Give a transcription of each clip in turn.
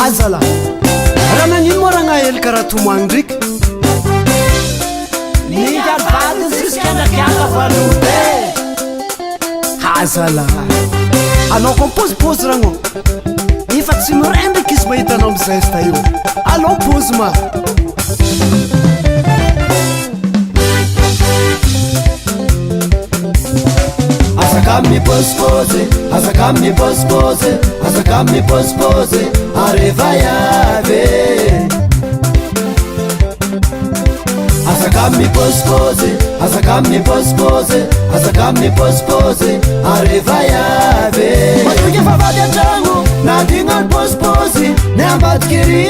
azala raha nagnino moa raha gnahely karaha tomagny ndriky nigabaty ziskanakiaka valobe azala anao compose ragno ifa tsy mirendriky izy mahitanao amy geste io allô pose ma Azakami pose, azakami pose, azakami pose, areva yave. Azakami pose, azakami pose, azakami pose, areva yave. Matuke favade jango, nadinga pose, ne ambatkiri,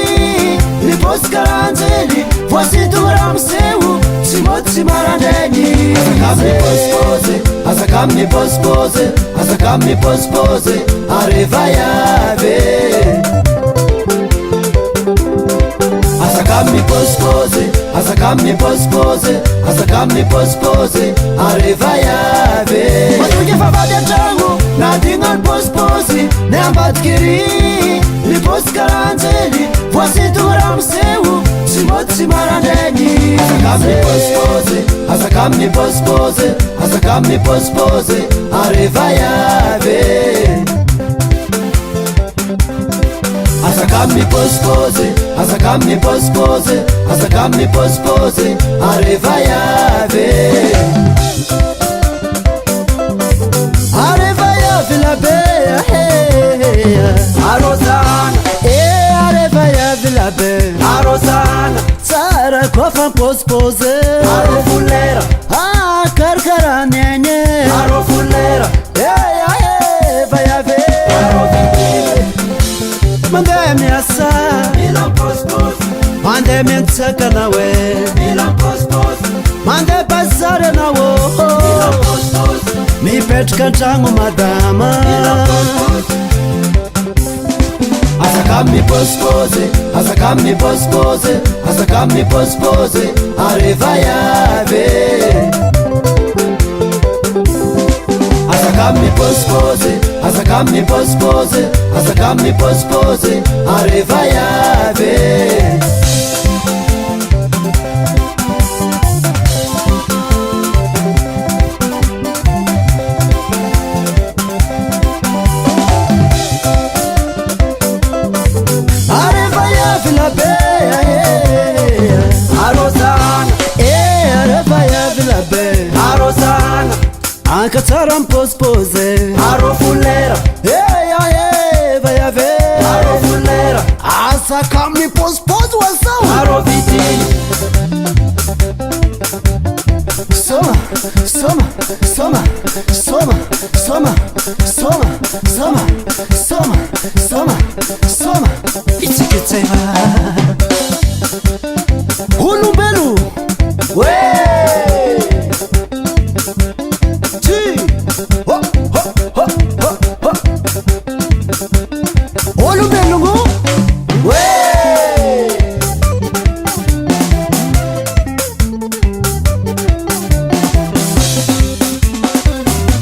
ni pose karanzeli, voici duram seu, simotsi marandeni. Azakami pose, azakami pose, areva yave. Azakami pose, azakami pose, azakami pose, areva yave. Matuke favade jango, nadinga pose, ne ambatkiri, ni pose karanzeli, voici duram seu, simotsi marandeni. Azakami pose, azakami pose, areva yave. Azakami pose, azakami pose, azakami pose, areva yave. areva yave la bea Arosana, areva yave la bea Arosana, tsara kofa pose Arofulera, karkara nyenye Arofulera, eva yave mandeha miasa Milan pose, mandeha miantsaka nawe Milan pose, mandeha bazary anao Milan pose, mipetraka antragno madama Azakami pose, azakami pose, azakami pose, areva yave. Azakami pose, azakami pose, azakami pose, areva yave. la bea Arosana, areva yave la bea Arosana, ankatsara mipose Arofulera, eva yave Arofulera, azakami pose wasao Arofitini, soma soma soma soma soma soma soma soma soma soma itsikitseva olombelo we ti ho ho ho ho ho olombelo ngo we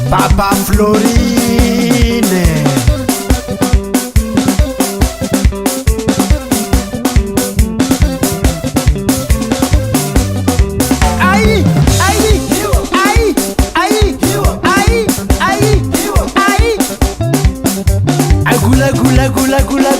Papa Florine ai ai ai ai ai ai ai ai gula gula gula gula